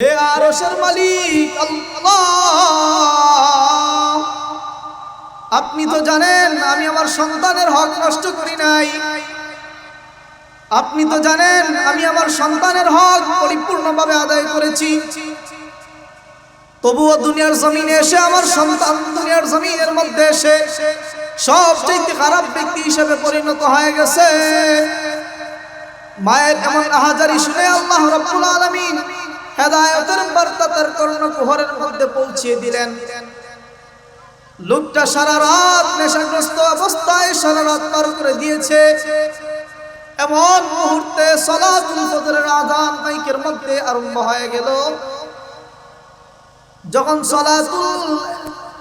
হে আরশের মালিক আল্লাহ, আপনি তো জানেন আমি আমার সন্তানের হক নষ্ট করি নাই। আপনি তো জানেন আমি আমার সন্তানের হক পরিপূর্ণভাবে আদায় করেছি। তবুও দুনিয়ার জমিনে এসে আমার সন্তান দুনিয়ার জমিনের মধ্যে এসে সবচেয়ে খারাপ ব্যক্তি হিসেবে পরিণত হয়ে গেছে। মায়ের এমন আহাজারি শুনে আল্লাহ রাব্বুল আলামিন হেদায়েতের বার্তা তার কর্ণকুহরের মধ্যে পৌঁছিয়ে দিলেন। লোকটা সারা রাত নেশাগ্রস্ত অবস্থায় সারা রাত পার করে দিয়েছে। এমন মুহূর্তে সালাতুল ফজরের আযান মাইকের মধ্যে আরম্ভ হয়ে গেল। যখন সালাতুল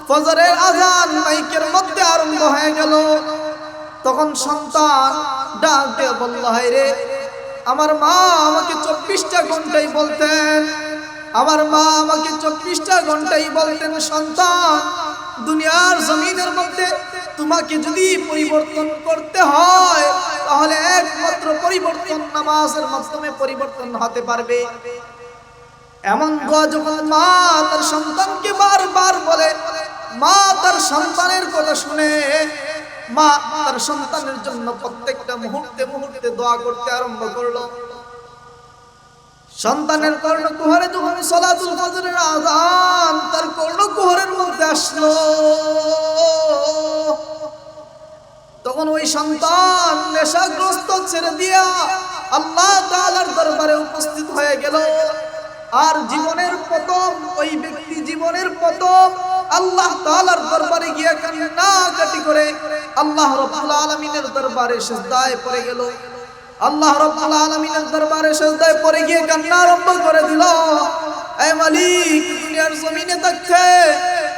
ফজরের আযান মাইকের মধ্যে আরম্ভ হয়ে গেল, তখন সন্তান ডাক দিয়ে বলল, হায় রে, আমার মা আমাকে 24টা ঘন্টাই বলতেন, আমার মা আমাকে 24টা ঘন্টাই বলতেন, সন্তান দুনিয়ার জমিনের মধ্যে তোমাকে যদি পরিবর্তন করতে হয় তাহলে একমাত্র পরিবর্তন নামাজের মাধ্যমে পরিবর্তন হতে পারবে। এমন দোয়া যখন মা তার সন্তানকে বারবার বলে, মা তার সন্তানের কথা শুনে মা তার সন্তানের জন্য প্রত্যেকটা মুহূর্তে মুহূর্তে দোয়া করতে আরম্ভ করলো। সন্তানের কর্ণকুহরে যখন সালাতুল ফজরের আযান তার কর্ণকুহরের মধ্যে আসলো, তখন ওই সন্তান নেশাগ্রস্ত ছেড়ে দিয়া আল্লাহ তাআলার দরবারে উপস্থিত হয়ে গেল। আর জীবনের প্রথম ওই ব্যক্তি জীবনের প্রথম আল্লাহ তাআলার দরবারে গিয়ে কান্নাকাটি করে আল্লাহ রাব্বুল আলামিনের দরবারে সিজদায় পড়ে গেল। আল্লাহ রাব্বুল আলামিনের দরবারে সিজদায় পড়ে গিয়ে কান্না আরম্ভ করে দিল, হে মালিক, দুনিয়ার জমিনে থাকতে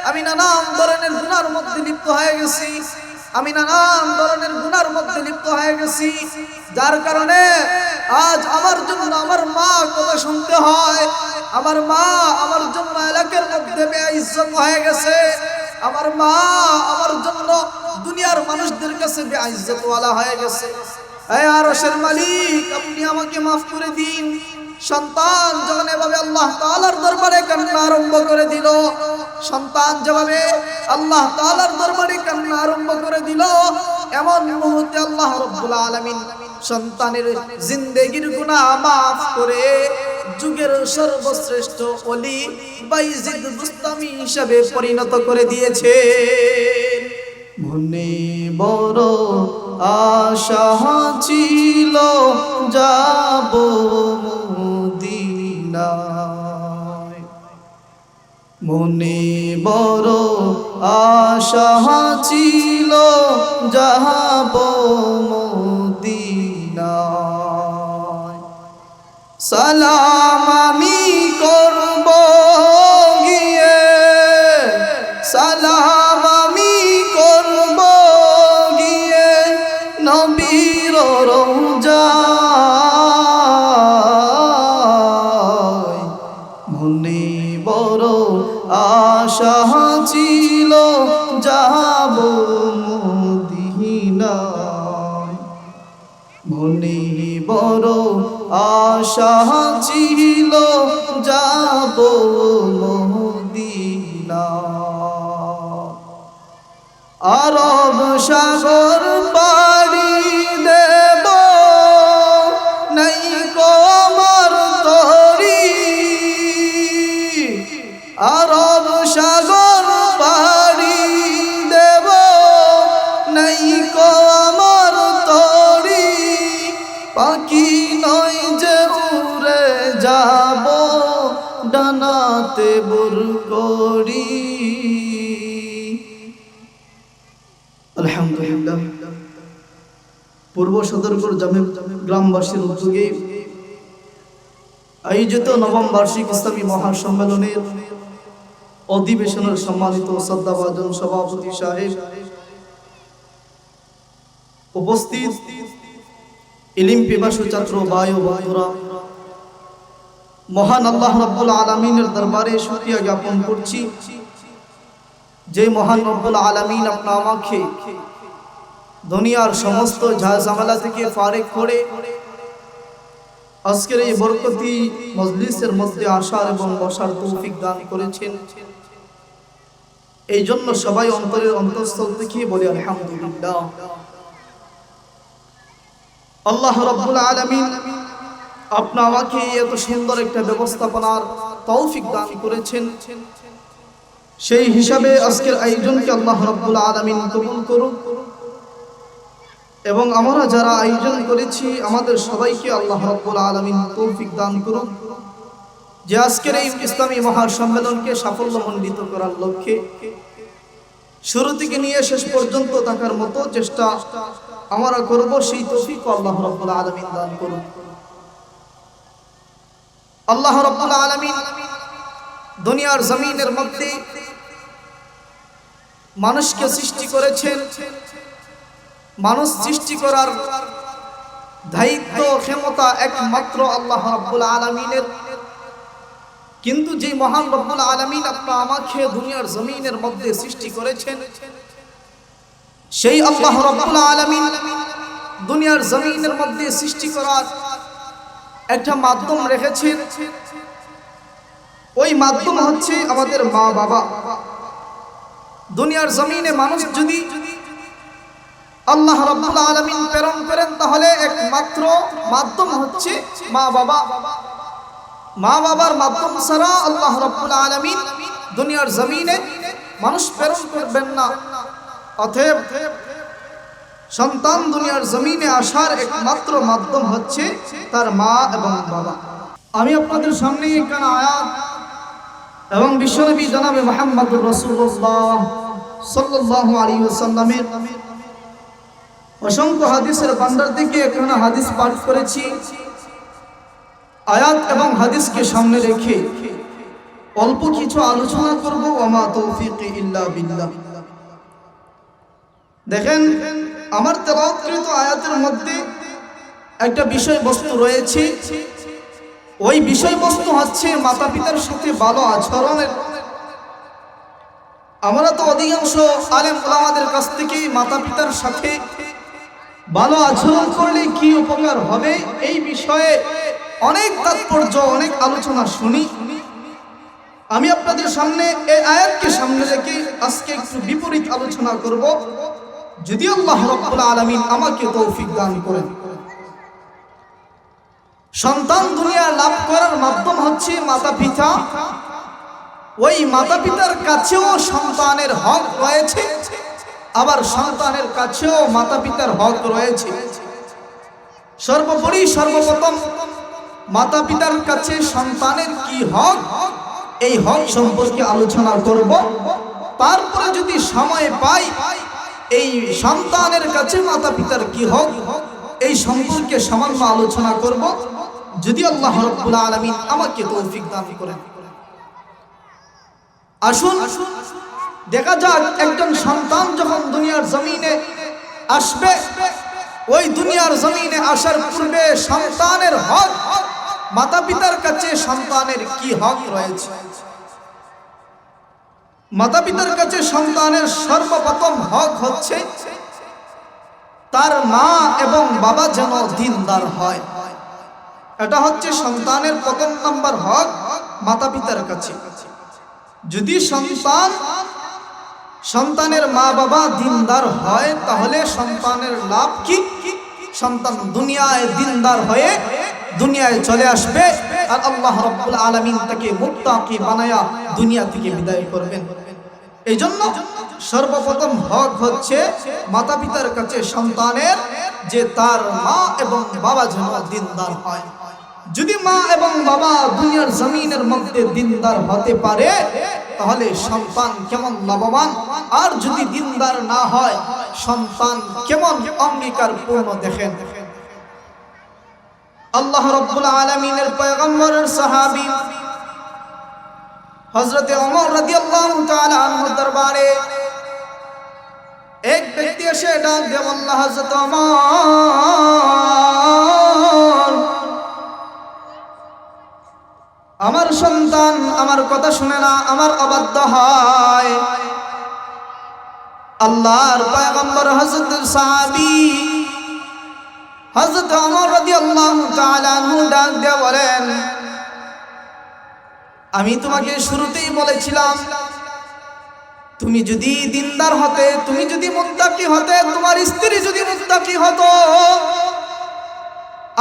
আমি নানান ধরনের গুনার মধ্যে লিপ্ত হয়ে গেছি, আমি নানান ধরনের গুনার মধ্যে লিপ্ত হয়ে গেছি, যার কারণে আজ আমার জন্য আমার মা কথা শুনতে হয়। আমার মা আমার জন্য এলাকার মধ্যে বেইজ্জত হয়ে গেছে। আমার মা আমার জন্য দুনিয়ার মানুষদের কাছে বেইজ্জত ওয়ালা হয়ে গেছে। হে আরশের মালিক, আপনি আমাকে মাফ করে দিন। সন্তান যখন এভাবে আল্লাহ তাআলার দরবারে কান্না আরম্ভ করে দিল, সন্তান যেভাবে আল্লাহ তাআলার দরবারে কান্না আরম্ভ করে দিল, এমন মুহূর্তে আল্লাহ রাব্বুল আলামিন সন্তানের জিন্দেগীর গুনাহ মাফ করে যুগের সর্বশ্রেষ্ঠ ওলি বাইজিদ বুস্তামি হিসেবে পরিণত করে দিয়েছে। মনে বড় আশা ছিল যাব মদিনায়, মনে বড় আশা ছিল যাব মদিনায়। সালাম আমি করব গিয়ে, সালাম আমি করব গিয়ে নবীর রওজায়। মনে বড় আশা ছিল যাব মদিনায়, মনে বড় আশা ছিল যাব মদিনায়। আরব সাগর পাড়ি দেব নাই কো আমার তরি, আরব সাগর পাড়ি দেব নাই কো আমার তরি, পাখি নয় যে উড়ে যাব ডানাতে বুর করি। আলহামদুলিল্লাহ, পূর্ব সদরপুর জামে গ্রামবাসীর উদ্যোগে আয়োজিত নবম বার্ষিক ইসলামী মহাসম্মেলনের অধিবেশনের সম্মানিত শ্রদ্ধাভাজন সভাপতি সাহেব, উপস্থিত ইলম পিপাসু ছাত্র ভাই ও বন্ধুরা, মহান আল্লাহ রাব্বুল আলামিনের দরবারে শুকরিয়া জ্ঞাপন করছি যে মহান রব্বুল আলামিন আপনি আমাকে দুনিয়ার সমস্ত ঝামেলা থেকে ফারেক করে আজকের এই বরকতি মজলিসের মধ্যে আসার এবং বসার তৌফিক দান করেছেন। এই জন্য সবাই অন্তরের অন্তঃস্থল থেকে বলি আলহামদুলিল্লাহ। আল্লাহ রাব্বুল আলামিন আপনি আমাকে এত সুন্দর একটা ব্যবস্থাপনার তৌফিক দান করেছেন। সেই হিসাবে আজকের আয়োজনকে আল্লাহ রাব্বুল আলামিন কবুল করুন এবং আমরা যারা আয়োজন করেছি আমাদের সবাইকে আল্লাহ রাব্বুল আলামিন তৌফিক দান করুন যে আজকের এই ইসলামী মহাসম্মেলনকে সাফল্যমণ্ডিত করার লক্ষ্যে শুরু থেকে নিয়ে শেষ পর্যন্ত থাকার মতো চেষ্টা আমরা করব। সেই তৌফিক আল্লাহ রাব্বুল আলামিন দান করুন। আল্লাহ রাব্বুল আলামিন দুনিয়ার জমিনের মধ্যে মানুষকে সৃষ্টি করেছেন। মানুষ সৃষ্টি করার দায়িত্ব ক্ষমতা একমাত্র আল্লাহ রাব্বুল আলামিনের। কিন্তু যে মহান রব্বুল আলামিন আপনি আমাকে দুনিয়ার জমিনের মধ্যে সৃষ্টি করেছেন, সেই আল্লাহ রাব্বুল আলামিন দুনিয়ার জমিনের মধ্যে সৃষ্টি করার একটা মাধ্যম রেখেছেন। ওই মাধ্যম হচ্ছে আমাদের মা বাবা। দুনিয়ার জমিনে মানুষ যদি আল্লাহ রাব্বুল আলামিন প্রেরণ করেন তাহলে একমাত্র মাধ্যম হচ্ছে মা বাবা। মা বাবার মাধ্যম ছাড়া আল্লাহ রাব্বুল আলামিন দুনিয়ার জমিনে মানুষ প্রেরণ করবেন না। অতএব সন্তান দুনিয়ার জমিনে আসার একমাত্র মাধ্যম হচ্ছে তার মা এবং বাবা। আমি আপনাদের সামনে এখানে আয়াত এবং বিশ্বনবী জনাবে মুহাম্মদুর রাসূলুল্লাহ সাল্লাল্লাহু আলাইহি ওয়াসাল্লামের অসংখ্য হাদিসের ভান্ডার থেকে এখানে হাদিস পাঠ করেছি। আয়াত এবং হাদিসকে সামনে রেখে অল্প কিছু আলোচনা করব। ওমা তৌফিকি ইল্লা বিল্লাহ। দেখেন, আমার তেলাওয়াতকৃত আয়াতের মধ্যে একটা বিষয়বস্তু রয়েছে। ওই বিষয়বস্তু হচ্ছে মাতা পিতার সাথে ভালো আচরণের। আমরা তো অধিকাংশ আলেম ওলামাদের কাছ থেকে মাতা পিতার সাথে ভালো আচরণ করলে কি উপকার হবে এই বিষয়ে অনেক তাৎপর্য, অনেক আলোচনা শুনি। আমি আপনাদের সামনে এই আয়াতকে সামনে রেখে আজকে একটু বিপরীত আলোচনা করব, যদি আল্লাহ রাব্বুল আলামিন আমাকে তৌফিক দান করেন। সন্তান দুনিয়া লাভ করার মাধ্যম হচ্ছে মাতা পিতা। ওই মাতা পিতার কাছেও সন্তানের হক রয়েছে, আবার সন্তানের কাছেও মাতা পিতার হক রয়েছে। সর্বোপরি সর্বপ্রথম মাতা পিতার কাছে সন্তানের কি হক, এই হক সম্পর্কে আলোচনা করব। তারপরে যদি সময় পাই এই সন্তানের কাছে মাতা পিতার কি হক এই সম্পর্কে সামান্য আলোচনা করব, যদি আল্লাহ রাব্বুল আলামিন আমাকে তৌফিক দান করেন। আসুন দেখা যাক, একজন সন্তান যখন দুনিয়ার জমিনে আসবে, ওই দুনিয়ার জমিনে আসার পূর্বে সন্তানের হক, মাতা পিতার কাছে সন্তানের কি হক রয়েছে। মাতা পিতার কাছে সন্তানের সর্বপ্রথম হক হচ্ছে তার মা এবং বাবা যেন দিনদার হয়। এটা হচ্ছে সন্তানের প্রথম নাম্বার হক মাতা পিতার কাছে। যদি সন্তানের মা বাবা দিনদার হয় তাহলে সন্তানের লাভ কি? সন্তান দুনিয়ায় দিনদার হয়ে দুনিয়ায় চলে আসবে আর আল্লাহ রাব্বুল আলামিন তাকে মুত্তাকি বানায়া দুনিয়া থেকে বিদায় করবেন। এই জন্য সর্বপ্রথম হক হচ্ছে মাতা পিতার কাছে সন্তানের, যে তার মা এবং বাবা যেন দিনদার হয়। যদি মা এবং বাবা দুনিয়ার জমিনের মধ্যে দিনদার হতে পারে তাহলে সন্তান কেমন লাভবান, আর যদি দিনদার না হয় সন্তান কেমন অঙ্গীকার পূর্ণ। দেখেন, আল্লাহ রাব্বুল আলামিনের পয়গম্বরের সাহাবী হযরতে ওমর রাদিয়াল্লাহু তাআলা আনহুর দরবারে এক ব্যক্তি এসে ডাক দিয়ে বলল, হযরত ওমর, আমার সন্তান আমার কথা শুনে না, আমার অবাধ্য হয়। আল্লাহর পয়গম্বর হযরত সাহাবী হযরত ওমর রাদিয়াল্লাহু তাআলা আনহু ডাক দিয়ে বলেন, আমি তোমাকে শুরুতেই বলেছিলাম, তুমি যদি দিনদার হতে, তুমি যদি মুত্তাকি হতে, তোমার স্ত্রী যদি মুত্তাকি হতো।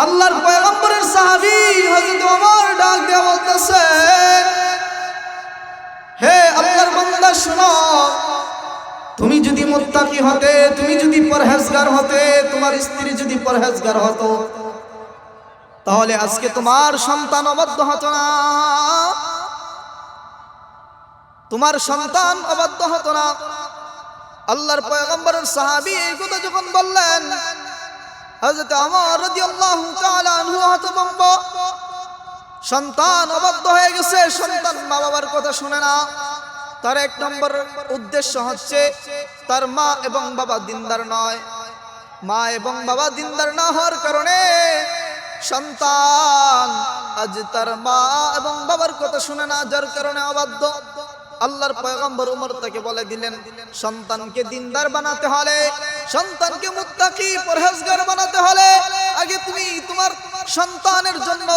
আল্লাহর পয়গম্বরের সাহাবী হযরত ওমর ডাক দিয়ে বলতেছে, হে আল্লাহর বান্দা শোনো, তুমি যদি মুত্তাকি হতে, তুমি যদি পরহেজগার হতে, তোমার স্ত্রী যদি পরহেজগার হতো, তাহলে আজকে তোমার সন্তান অবাধ্য হতো না, তোমার সন্তান অবাধ্য হতো না। আল্লাহর পয়গম্বরের সাহাবী এই কথা যখন বললেন, হযরত ওমর রাদিয়াল্লাহু তাআলা আনহু হতভম্ব। সন্তান অবাধ্য হয়ে গেছে, সন্তান মা বাবার কথা শুনে না। তার এক নম্বর উদ্দেশ্য হচ্ছে তার মা এবং বাবা দিনদার নয়। মা এবং বাবা দিনদার না হওয়ার কারণে সন্তান আজ তার মা এবং বাবার কথা শুনে না, যার কারণে অবাধ্য। আল্লাহর পয়গম্বর ওমর তাকে বলে দিলেন, সন্তানকে দিনদার বানাতে হলে, সন্তানকে মুত্তাকি পরহেজগার বানাতে হলে আগে তুমি তোমার সন্তানের জন্য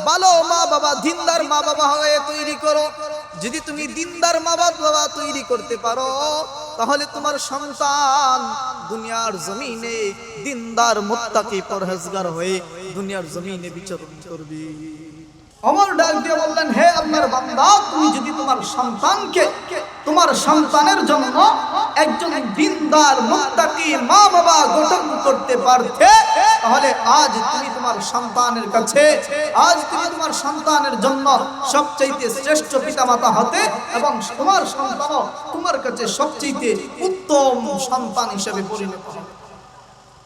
ভালো মা বাবা, দিনদার মা বাবা হয়ে তৈরি করো। যদি তুমি দিনদার মা বাবা তৈরি করতে পারো, তাহলে তোমার সন্তান দুনিয়ার জমিনে দিনদার মুত্তাকি পরহেজগার হয়ে দুনিয়ার জমিনে বিচরণ করবে। ওমর ডাক দিয়ে বললেন, হে আল্লাহর বান্দা, তুমি যদি তোমার সন্তানকে, তোমার সন্তানের জন্য একজন দিনদার মুত্তাকি মা বাবা গঠন করতে পারতে, তাহলে আজ তুমি তোমার সন্তানের কাছে, আজ তুমি তোমার সন্তানের জন্য সবচেয়ে শ্রেষ্ঠ পিতামাতা হতে, এবং তোমার সন্তানও তোমার কাছে সবচেয়ে উত্তম সন্তান হিসেবে পরিণত হবে।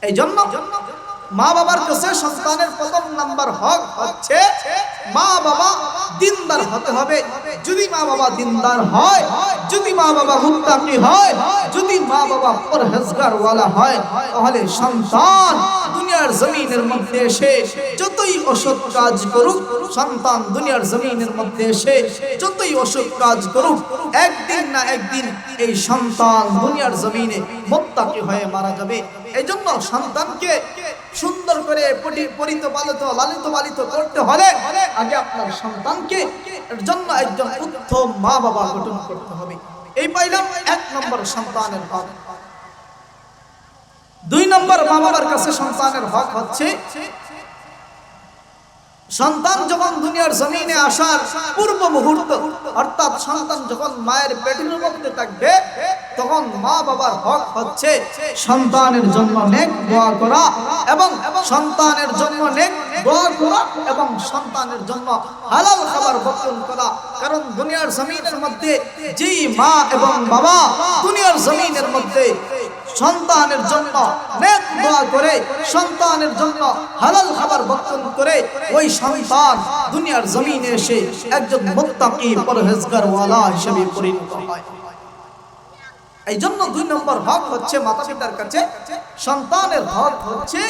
এই জন্য মা বাবার কাছে সন্তানের প্রথম নাম্বার হক হচ্ছে মা বাবা দিনদার হতে হবে। যদি মা বাবা দিনদার হয়, যদি মা বাবা মুত্তাকি হয়, যদি মা বাবা পরহেজগার ওয়ালা হয়, তাহলে সন্তান দুনিয়ার জমিনের মধ্যে এসে যতই অসৎ কাজ করুক, সন্তান দুনিয়ার জমিনের মধ্যে এসে যতই অসৎ কাজ করুক, একদিন না একদিন এই সন্তান দুনিয়ার জমিনে মুত্তাকি হয়ে মারা যাবে। এই জন্য সন্তানকে সুন্দর করে লালিত পালিত করতে হলে আগে আপনার সন্তানকে এর জন্য একজন উত্তম মা বাবা গঠন করতে হবে। এই পাইলাম এক নম্বর সন্তানের হক। দুই নম্বর মা বাবার কাছে সন্তানের হক হচ্ছে, সন্তান যখন দুনিয়ার জমিনে আসার পূর্ব মুহূর্ত, অর্থাৎ সন্তান যখন মায়ের পেটের মধ্যে থাকবে, তখন মা বাবার হক হচ্ছে সন্তানের জন্য নেক দোয়া করা, এবং সন্তানের জন্য নেক দোয়া করা এবং সন্তানের জন্য হালাল খাবার বর্জন করা। কারণ দুনিয়ার জমিনের মধ্যে যেই মা এবং বাবা দুনিয়ার জমিনের মধ্যে সন্তানের জন্য নেক দোয়া করে, সন্তানের জন্য হালাল খাবার বর্জন করে, ওই সন্তান দুনিয়ার জমিনে এসে একজন মুত্তাকি পরহেজগার ওয়ালা হিসেবে পরিণত হয়। এই জন্য দুই নম্বর হক হচ্ছে মাতা পিতার কাছে, সন্তানের হক হচ্ছে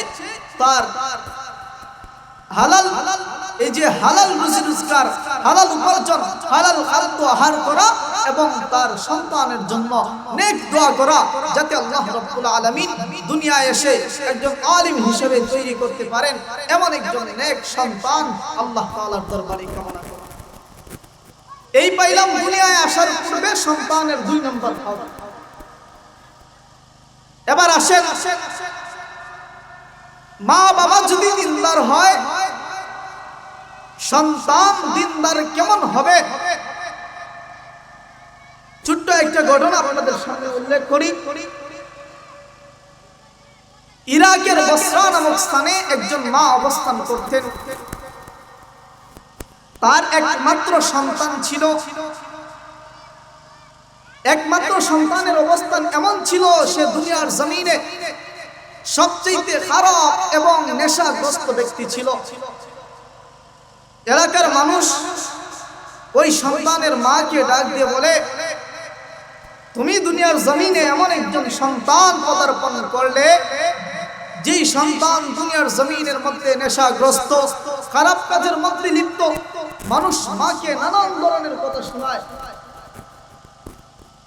তার হালাল, এই যে হালাল রুজি রোজগার, হালাল উপার্জন, হালাল খাদ্য আহার করা এবং তার সন্তানের জন্য নেক দোয়া করা, যাতে আল্লাহ রাব্বুল আলামিন দুনিয়ায় এসে একজন আলিম হিসেবে তৈরি করতে পারেন, এমন একজন নেক সন্তান আল্লাহ তাআলার দরবারে কামনা করা। এই পাইলাম দুনিয়ায় আসার পূর্বে সন্তানের দুই নম্বর হক। এবার আসেন, মা বাবা যদি দিনদার হয়, সন্তান দিনদার কেমন হবে? ছোট্ট একটা ঘটনা আপনাদের সামনে উল্লেখ করি। ইরাকের বসরা নামক স্থানে একজন মা অবস্থান করতেন। তার একমাত্র সন্তান ছিল। একমাত্র সন্তানের অবস্থান এমন ছিল, সে দুনিয়ার জমিনে সবচেয়ে খারাপ এবং নেশাগ্রস্ত ব্যক্তি ছিল। এলাকার মানুষ ওই সন্তানের মাকে ডাক দিয়ে বলে, তুমি দুনিয়ার জমিনে এমন একজন সন্তান পদার্পণ করলে, যেই সন্তান দুনিয়ার জমিনের মধ্যে নেশাগ্রস্ত, খারাপ কাজের মধ্যে লিপ্ত। মানুষ মাকে নানান ধরনের কথা শোনায়।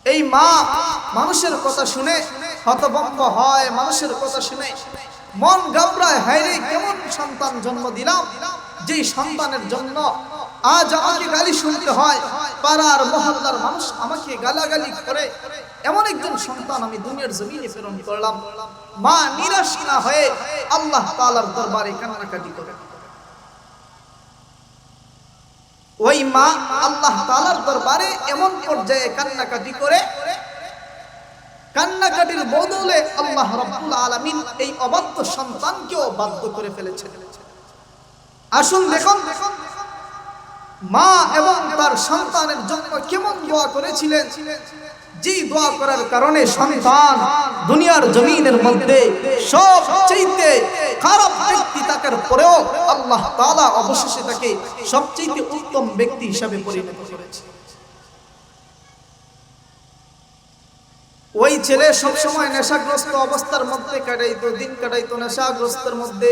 এই মা মানুষের কথা শুনে হতভম্ব হয়, মানুষের কথা শুনে মন ঘাবড়ায়, হায় রে কেমন সন্তান জন্ম দিলাম, যেই সন্তানের জন্য আজ আমাকে গালি শুনতে হয়, পাড়ার মহল্লার মানুষ আমাকে গালাগালি করে। এমন একজন সন্তান আমি দুনিয়ার জমিনে প্রেরণ করলাম। মা নিরাশ না হয়ে আল্লাহ তাআলার দরবারে কান্নাকাটি করে। ওই মা আল্লাহ তাআলার দরবারে এমন পর্যায়ে কান্নাকাটি করে, কান্নাকাটির বদলে আল্লাহ রাব্বুল আলামিন এই অবাধ্য সন্তানকেও বাধ্য করে ফেলেছেন। আসুন দেখুন মা এবং তার সন্তানের জন্য কেমন দোয়া করেছিলেন, যে দোয়া করার কারণে সন্তান দুনিয়ার জমিনের মধ্যে সবচেয়ে খারাপ ব্যক্তি থাকার পরেও আল্লাহ তাআলা অবশেষে তাকে সবচেয়ে উত্তম ব্যক্তি হিসেবে পরিণত করেছে। ওই ছেলে সব সময় নেশাগ্রস্ত অবস্থার মধ্যে কাটাইতো, দিন কাটাইতো নেশাগ্রস্তের মধ্যে।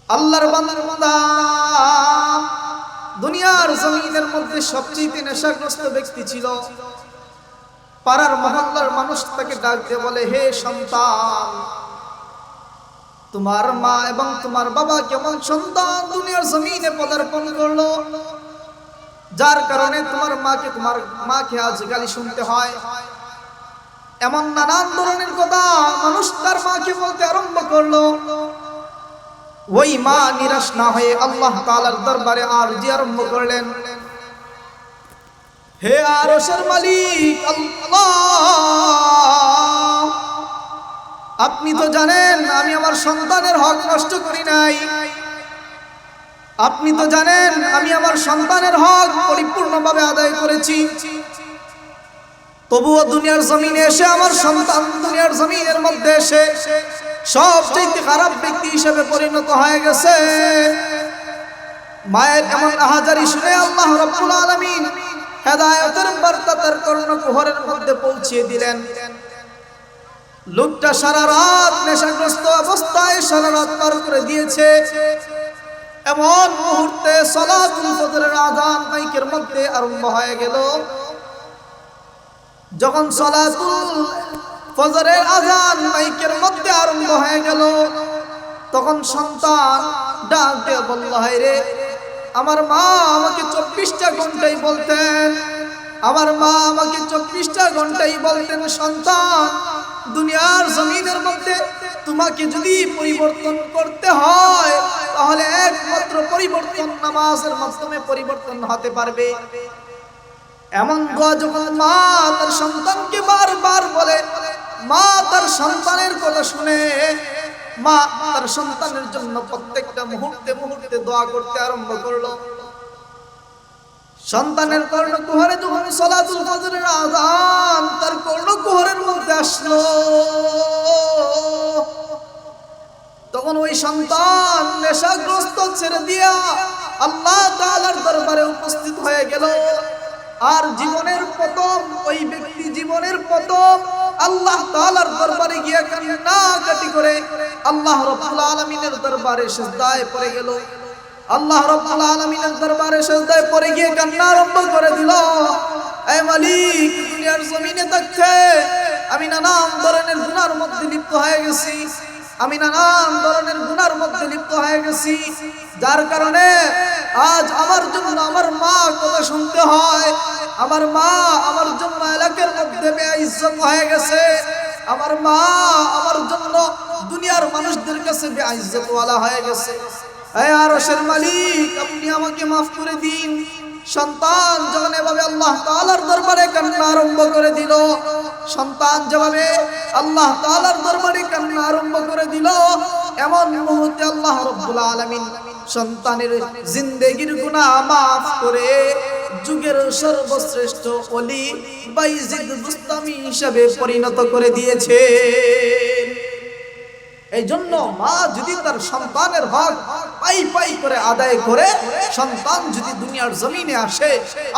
আল্লাহর বান্দা দুনিয়ার জমিনের মধ্যে সবচেয়ে নেশাগ্রস্ত ব্যক্তি ছিল। পাড়ার মহল্লার মানুষ তাকে ডাক দিয়ে বলে, হে সন্তান, তোমার মা এবং তোমার বাবা কেমন সন্তান দুনিয়ার জমিনে পদার্পণ করলো, যার কারণে তোমার মাকে আজ গালি শুনতে হয়। এমন নানান ধরনের কথা মানুষ তার মাকে বলতে আরম্ভ করলো। ওই মা নিরাশ না হয়ে আল্লাহ তাআলার দরবারে আরজি আরম্ভ করলেন, হে আরশের মালিক আল্লাহ, আপনি তো জানেন আমি আমার সন্তানের হক নষ্ট করি নাই, আপনি তো জানেন আমি আমার সন্তানের হক পরিপূর্ণভাবে আদায় করেছি। তবুও দুনিয়ার জমিনে এসে আমার সন্তান দুনিয়ার জমিনের মধ্যে এসে সবচেয়ে খারাপ ব্যক্তি হিসেবে পরিণত হয়ে গেছে। মায়ের এমন আহাজারি শুনে আল্লাহ রাব্বুল আলামিন হেদায়েতের বার্তা তার কর্ণকুহরের মধ্যে পৌঁছিয়ে দিলেন। লোকটা সারা রাত নেশাগ্রস্ত অবস্থায় সারা রাত পার করে দিয়েছে। এমন মুহূর্তে সালাতুল ফজরের আযান মাইকের মধ্যে আরম্ভ হয়ে গেল। যখন সালাতুল ফজরের আযান মাইকের মধ্যে আরম্ভ হয়ে গেল, তখন সন্তান ডাক দিয়ে বলল, হায় রে, আমার মা আমাকে 24টা ঘন্টাই বলতেন, আমার মা আমাকে 24টা ঘন্টাই বলতেন, সন্তান দুনিয়ার জমিনের মধ্যে তোমাকে যদি পরিবর্তন করতে হয় তাহলে একমাত্র পরিবর্তন নামাজের মাধ্যমে পরিবর্তন হতে পারবে। এমন দোয়া যখন মা তার সন্তানকে বারবার বলে, মা তার সন্তানের কথা শুনে মা তার সন্তানের জন্য প্রত্যেকটা মুহূর্তে মুহূর্তে দোয়া করতে আরম্ভ করলো। সন্তানের কর্ণকুহরে যখন সালাতুল ফজরের আযান তার কর্ণকুহরের মধ্যে আসলো, তখন ওই সন্তান নেশাগ্রস্ত ছেড়ে দিয়া আল্লাহ তাআলার দরবারে উপস্থিত হয়ে গেল। আর জীবনের প্রথম ওই ব্যক্তি জীবনের প্রথম আল্লাহ তাআলার দরবারে গিয়ে কান্নাকাটি করে আল্লাহ রাব্বুল আলামিনের দরবারে সিজদায় পড়ে গেল। আল্লাহ রাব্বুল আলামিনের দরবারে সিজদায় পড়ে গিয়ে কান্না আরম্ভ করে দিল, হে মালিক, দুনিয়ার জমিনে থাকতে আমি নানান ধরনের গুনার মধ্যে লিপ্ত হয়ে গেছি, আমি নানান ধরনের গুনার মধ্যে লিপ্ত হয়ে গেছি, যার কারণে আজ আমার জন্য আমার মা কথা শুনতে হয়, আমার মা আমার জন্য এলাকার মধ্যে বেইজ্জত হয়ে গেছে, আমার মা আমার জন্য দুনিয়ার মানুষদের কাছে বেইজ্জত ওয়ালা হয়ে গেছে। হে আরশের মালিক, আপনি আমাকে মাফ করে দিন। সন্তান যখন এভাবে আল্লাহ তাআলার দরবারে কান্না আরম্ভ করে দিল, সন্তান যেভাবে আল্লাহ তাআলার দরবারে কান্না আরম্ভ করে দিল, এমন মুহূর্তে আল্লাহ রাব্বুল আলামিন সন্তানের জিন্দেগির গুনাহ মাফ করে যুগের সর্বশ্রেষ্ঠ ওলি বাইজিদ বুস্তামি হিসেবে পরিণত করে দিয়েছে। এই জন্য মা যদি তার সন্তানের হক পাই পাই করে আদায় করে, সন্তান যদি দুনিয়ার জমিনে আসে,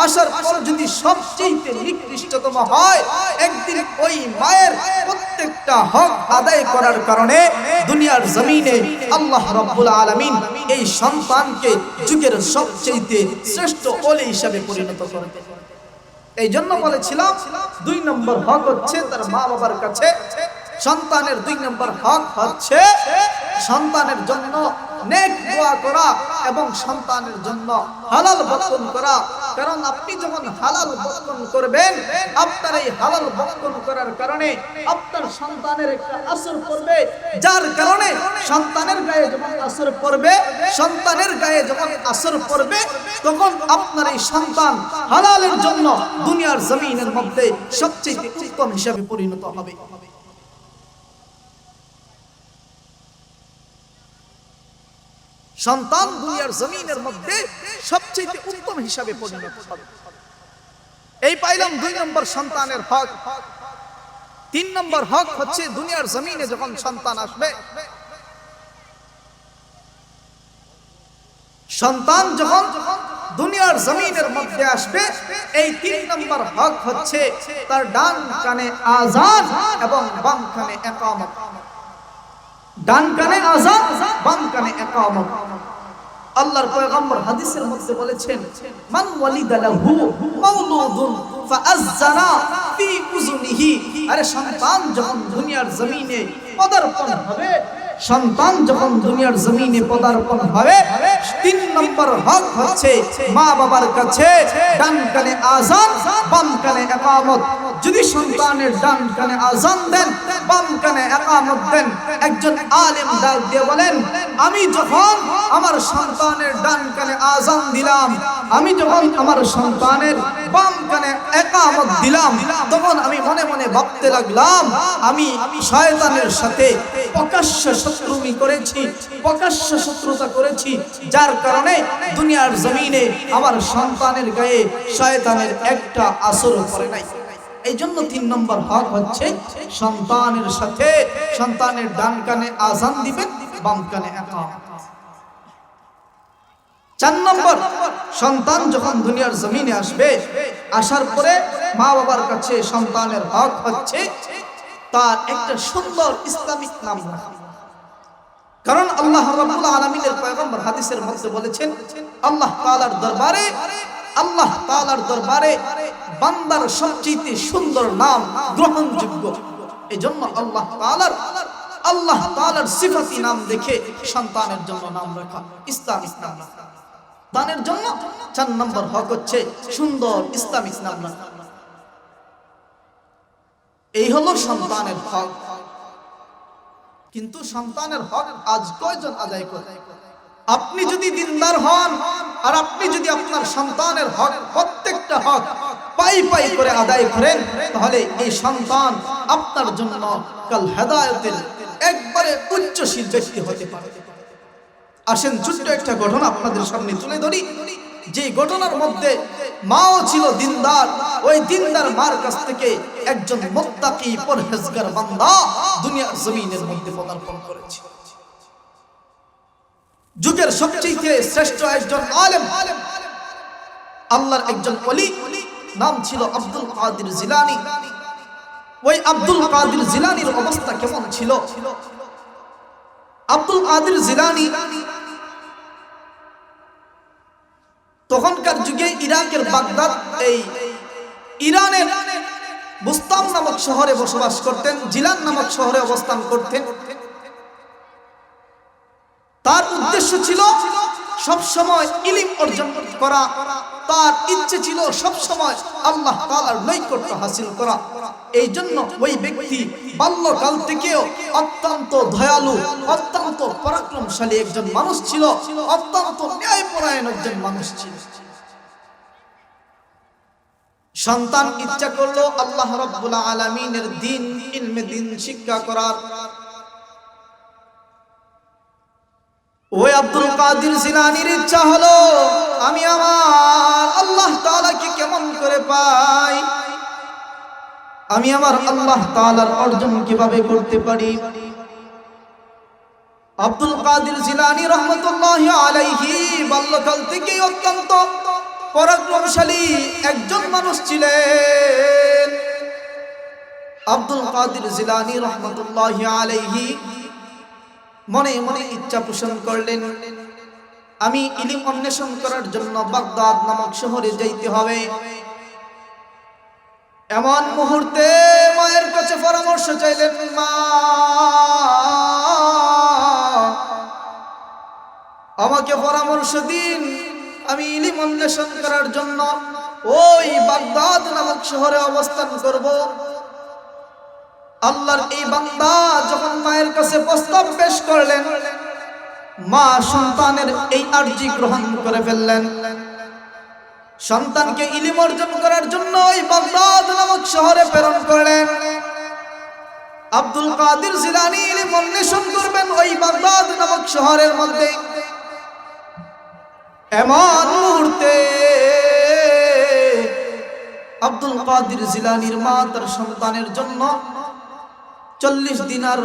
আসার পর যদি সবচেয়ে নিকৃষ্টতম হয়, একদিন ওই মায়ের প্রত্যেকটা হক আদায় করার কারণে দুনিয়ার জমিনে আল্লাহ রাব্বুল আলামিন এই সন্তানকে যুগের সবচেয়ে শ্রেষ্ঠ ওলি হিসেবে পরিণত করেন। এই জন্য বলেছিলাম 2 নম্বর হক হচ্ছে তার মা বাবার কাছে সন্তানের 2 নম্বর হক হচ্ছে সন্তানের জন্য নেক দোয়া করা এবং সন্তানের জন্য হালাল বক্ষণ করা। কারণ আপনি যখন হালাল বক্ষণ করবেন, আপনার এই হালাল বক্ষণ করার কারণে আপনার সন্তানের একটা আসর পড়বে, যার কারণে সন্তানের গায়ে যখন আসর পড়বে, তখন আপনার এই সন্তান হালালের জন্য দুনিয়ার জমিনের মধ্যে সবচেয়ে উত্তম হিসাবে পরিণত হবে। সন্তান দুনিয়ার জমিনের মধ্যে সবচেয়ে উত্তম হিসাবে পরিণত হবে। এই পাইলাম 2 নম্বর সন্তানের হক। 3 নম্বর হক হচ্ছে দুনিয়ার জমিনে যখন সন্তান আসবে, সন্তান যখন দুনিয়ার জমিনের মধ্যে আসবে, এই 3 নম্বর হক হচ্ছে তার ডান কানে আযান এবং বাম কানে ইকামত। ডান কানে আযান, বাম কানে ইকামত। আল্লাহর পয়গম্বর হাদিসের মধ্যে বলেছেন, মান ওয়ালিদা লাহু মাউলুদুন ফাআযানা ফি উযুনিহি। আরে সন্তান যখন দুনিয়ার জমিনে পদার্পণ হবে, 3 নম্বর হক হচ্ছে মা বাবার কাছে ডান কানে আযান, বাম কানে ইকামত। যদি সন্তানের ডান কানে আযান দেন, বাম কানে ইকামত দেন, একজন আলেম ডাক দিয়ে বলেন, আমি যখন আমার সন্তানের ডান কানে আযান দিলাম, আমি যখন আমার সন্তানের বাম কানে ইকামত দিলাম, তখন আমি মনে মনে ভাবতে লাগলাম, আমি শয়তানের সাথে প্রকাশ্য শত্রুতা করেছি, যার কারণে দুনিয়ার জমিনে আমার সন্তানের গায়ে শয়তানের একটা আসরও পড়ে নাই। এই জন্য 3 নম্বর হক হচ্ছে সন্তানের সাথে সন্তানের ডান কানে আযান দিবেন, বাম কানে ইকামত। 4 নম্বর, সন্তান যখন দুনিয়ার জমিনে আসবে, আসার পরে মা বাবার কাছে সন্তানের হক হচ্ছে তার একটা সুন্দর ইসলামিক নাম রাখা। কারণ আল্লাহ রাব্বুল আলামিনের পয়গম্বর হাদিসের মধ্যে বলেছেন, আল্লাহ তাআলার দরবারে বান্দার সবচেয়ে সুন্দর নাম গ্রহণযোগ্য। এজন্য আল্লাহ তাআলার সিফাতি নাম দেখে সন্তানের জন্য নাম রাখা, ইসলামিক নাম রাখা। সন্তানের জন্য 4 নম্বর হক হচ্ছে সুন্দর ইসলামিক নাম রাখা। এই হলো সন্তানের হক। কিন্তু সন্তানের হক আজ কয়জন আদায় করে? আপনি যদি দিনদার হন আর আপনি যদি আপনার সন্তানের হক, প্রত্যেকটা হক পাই করে আদায় করেন, তাহলে এই সন্তান আপনার জন্য কাল হেদায়েতের একবারে উচ্চশীল ব্যক্তি হতে পারে। আসেন ছোট্ট একটা ঘটনা আপনাদের সামনে তুলে ধরি, যে ঘটনার মধ্যে মাও ছিল দিনদার। ওই দিনদার মার কাছ থেকে একজন মুত্তাকি পরহেজগার বান্দা দুনিয়ার জমিনের মধ্যে পদার্পণ করেছে। যুগের সবচেয়ে শ্রেষ্ঠ একজন আলেম, আল্লাহর একজন ওলি, নাম ছিল আব্দুল কাদের জিলানী। ওই আব্দুল কাদের জিলানীর অবস্থা কেমন ছিল? আব্দুল কাদের জিলানী তখনকার যুগে ইরাকের বাগদাদ, এই ইরানের বুস্তাম নামক শহরে বসবাস করতেন, জিলান নামক শহরে অবস্থান করতেন। তার উদ্দেশ্য ছিল সব সময় ইলম অর্জন করা, তার ইচ্ছে ছিল সব সময় আল্লাহ তাআলার নৈকট্য হাসিল করা। এই জন্য ওই ব্যক্তি বাল্যকাল থেকেও অত্যন্ত দয়ালু, অত্যন্ত পরাক্রমশালী একজন মানুষ ছিল, অত্যন্ত ন্যায়পরায়ণ একজন মানুষ ছিল। সন্তান ইচ্ছা করলো আল্লাহ রাব্বুল আলামিনের দ্বীন, ইলমে দ্বীন শিক্ষা করার। ওই আব্দুল কাদের জিলানীর ইচ্ছা হলো, আমি আমার আল্লাহ তাআলাকে কেমন করে পাই, আমি আমার আল্লাহ তাআলার অর্জন কিভাবে করতে পারি। আব্দুল কাদের জিলানী রাহমাতুল্লাহি আলাইহি বাল্যকাল থেকে অত্যন্ত পরাক্রমশালী একজন মানুষ ছিলেন। আব্দুল কাদের জিলানী রাহমাতুল্লাহি আলাইহি মনে মনে ইচ্ছা পোষণ করলেন, আমি ইলম অন্বেষণ করার জন্য বাগদাদ নামক শহরে যাইতে হবে। এমন মুহূর্তে মায়ের কাছে পরামর্শ চাইলেন, মা আমাকে পরামর্শ দিন, আমি ইলম অন্বেষণ করার জন্য ওই বাগদাদ নামক শহরে অবস্থান করব। আল্লাহর এই বান্দা যখন মায়ের কাছে প্রস্তাব পেশ করলেন, মা সন্তানের এই আরজি গ্রহণ করে ফেললেন। সন্তানকে ইলম অর্জন করার জন্য ওই বাগদাদ নামক শহরে প্রেরণ করলেন। আব্দুল কাদের জিলানী ইলম অন্বেষণ করবেন ওই বাগদাদ নামক শহরের মধ্যে। এমন মুহূর্তে আব্দুল কাদের জিলানীর মা তার সন্তানের জন্য 40 দিনার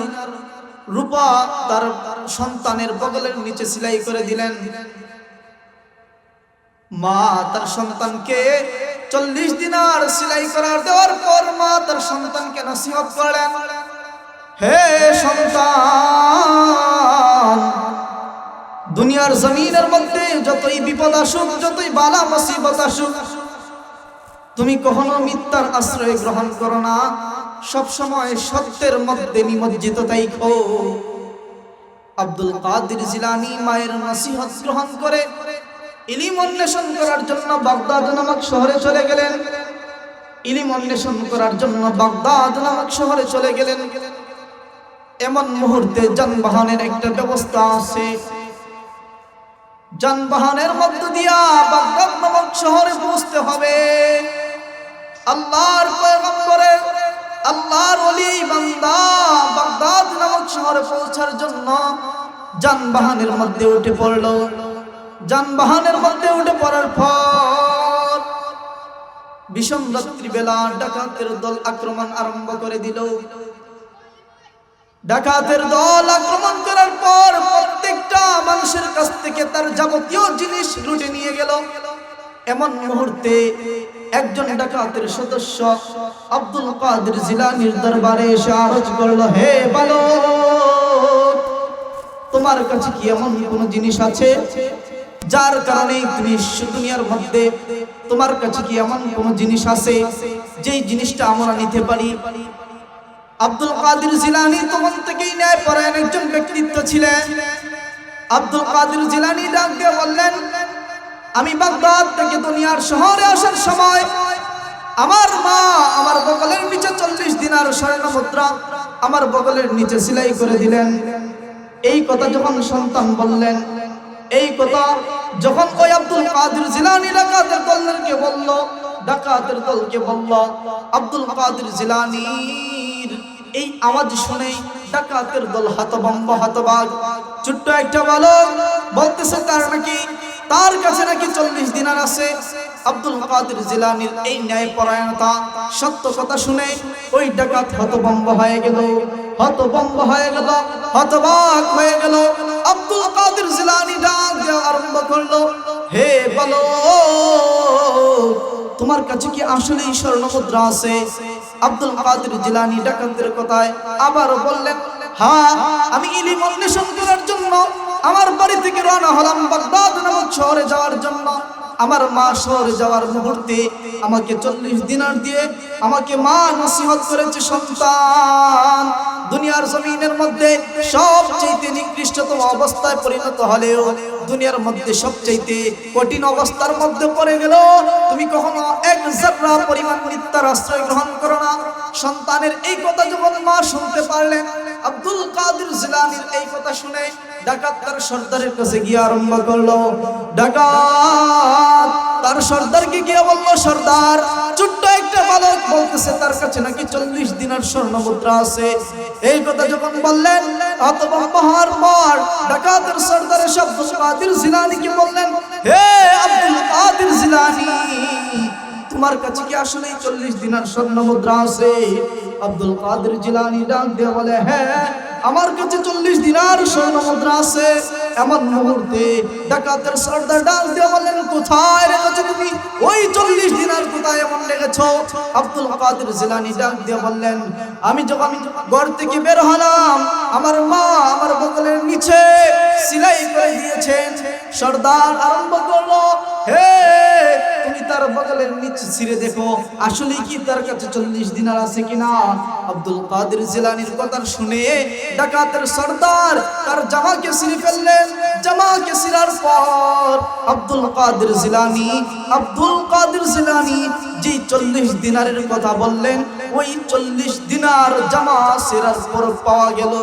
রূপা তার সন্তানের বগলের নিচে সেলাই করে দিলেন। মা তার সন্তানকে 40 দিনার সেলাই করার দেওয়ার পর মা তার সন্তানকে নসিহত করলেন, হে সন্তান, দুনিয়ার জমিনের মধ্যে যতই বিপদ আসুক, যতই বালা মুসিবত আসুক, তুমি কখনো মিথ্যার আশ্রয় গ্রহণ করো না, সব সময় সত্যের মধ্যে নিমজ্জিত থাকো। আব্দুল কাদের জিলানী মায়ের নসিহত গ্রহণ করে ইলম অন্বেষণ করার জন্য বাগদাদ নামক শহরে চলে গেলেন। ইলম অন্বেষণ করার জন্য বাগদাদ নামক শহরে চলে গেলেন। এমন মুহূর্তে যানবাহনের একটা ব্যবস্থা আছে। যানবাহনের মধ্য দিয়া বাগদাদ নামক শহরে পৌঁছতে হবে। আল্লাহর পয়গম্বরে, আল্লাহর ওলি বান্দা বাগদাদ নামক শহরে পৌঁছার জন্য যানবাহনের মধ্যে উঠে পড়ল। যানবাহনের মধ্যে উঠে পড়ার পর বিষম রাত্রিবেলা ডাকাতের দল আক্রমণ আরম্ভ করে দিল। ডাকাতের দল আক্রমণ করার পর প্রত্যেকটা মানুষের কাছ থেকে তার যাবতীয় জিনিস লুটে নিয়ে গেল। এমন মুহূর্তে একজন ডাকাতের সদস্য আব্দুল কাদের জিলানীর দরবারে এসে আরজ করল, হে বালক, তোমার কাছে কি এমন কোন জিনিস আছে যার কারণে তুমি দুনিয়ার মধ্যে, তোমার কাছে কি এমন কোন জিনিস আছে যেই জিনিসটা আমরা নিতে পারি? আব্দুল কাদের জিলানী তখন থেকেই ন্যায়পরায়ণ একজন ব্যক্তিত্ব ছিলেন। আব্দুল কাদের জিলানী ডাক দিয়ে বললেন, আমি বাগদাদ থেকে দুনিয়ার শহরে আসার সময় আমার মা আমার বগলের নিচে 40 দিনার স্বর্ণ মুদ্রা আমার বগলের নিচে সেলাই করে দিলেন। এই কথা যখন সন্তান বললেন, এই কথা যখন ওই আব্দুল কাদের জিলানী ডাকাতের দলকে বলল, ডাকাতের দলকে বলল, আব্দুল কাদের জিলানীর এই আওয়াজ শুনে ডাকাতের দল হতভম্ব হতবাক। ছোট্ট একটা বালক বলতেছে তার কাছে নাকি 40 দিনার আছে। আব্দুল কাদের জিলানীর এই ন্যায়পরায়ণতা, সত্য কথা শুনে ওই ডাকাত হতভম্ব হয়ে গেল, হতভম্ব হয়ে গেল, হতবাক হয়ে গেল। আব্দুল কাদের জিলানী ডাক দেওয়া আরম্ভ করলো, হে বালক, তোমার কাছে কি আসলেই স্বর্ণ মুদ্রা আছে? আব্দুল কাদের জিলানী ডাকাতের কথায় আবার বললেন, হ্যাঁ, আমি ইলম অন্বেষণ করার জন্য আমার বাড়ি থেকে রওনা হলাম বাগদাদ নামক শহরে যাওয়ার জন্য। আমার মা শহরে যাওয়ার মুহূর্তে আমাকে 40 দিনার দিয়ে আমাকে মা নসিহত করেছে, সন্তান, দুনিয়ার জমিনের মধ্যে সবচেয়ে নিকৃষ্টতম অবস্থায় পরিণত হলেও দুনিয়ার মধ্যে সবচেয়ে কঠিন অবস্থার মধ্যে পড়ে গেল তুমি কখনো এক যারা পরিমাণ মিথ্যার আশ্রয় গ্রহণ করো না। সন্তানের এই কথা যখন মা শুনতে পারলেন, আব্দুল কাদের জিলানীর এই কথা শুনে ডাকাত তার সর্দারের কাছে গিয়ে আরম্ভ করলো। ডাকাত তার সর্দারকে গিয়ে বললো, সর্দার, ছোট্ট একটা বালক বলতেছে তার কাছে নাকি 40 দিনার স্বর্ণ মুদ্রা আছে। এই কথা যখন বললেন, হতভম্ব হওয়ার পর ডাকাতের সর্দার আব্দুল কাদের জিলানীকে বললেন, হে আব্দুল কাদের জিলানী, তোমার কাছে কি আসলে 40 দিনার স্বর্ণ মুদ্রা আছে? আব্দুল কাদের জিলানী ডাক দিয়ে বলে, হ্যাঁ, আমার কাছে 40 দিনার স্বর্ণ মুদ্রা আছে। এমন মুহূর্তে ডাকাতের সর্দার ডাক দিয়ে বললেন, কোথায় রেখেছো তুমি ওই 40 দিনার? কোথায় এমন রেখেছো? আব্দুল কাদের জিলানী ডাক দিয়ে বললেন, আমি যখন ঘর থেকে বের হলাম আমার মা আমার বগলের নিচে সেলাই করে দিয়েছেন। সর্দার আরম্ভ করলো, হে, তুমি তার দিনার বগলের নিচে ছিঁড়ে দেখো আসলে কি তার কাছে 40 দিনার আছে কিনা। আব্দুল কাদের জিলানীর কথা শুনে ডাকাতের সর্দার তার জামাকে ছিঁড়ে ফেললেন। জামাকে ছিঁড়ার পর আব্দুল কাদের জিলানী যে 40 দিনারের কথা বললেন ওই 40 দিনার জামা ছিঁড়ার পর পাওয়া গেল।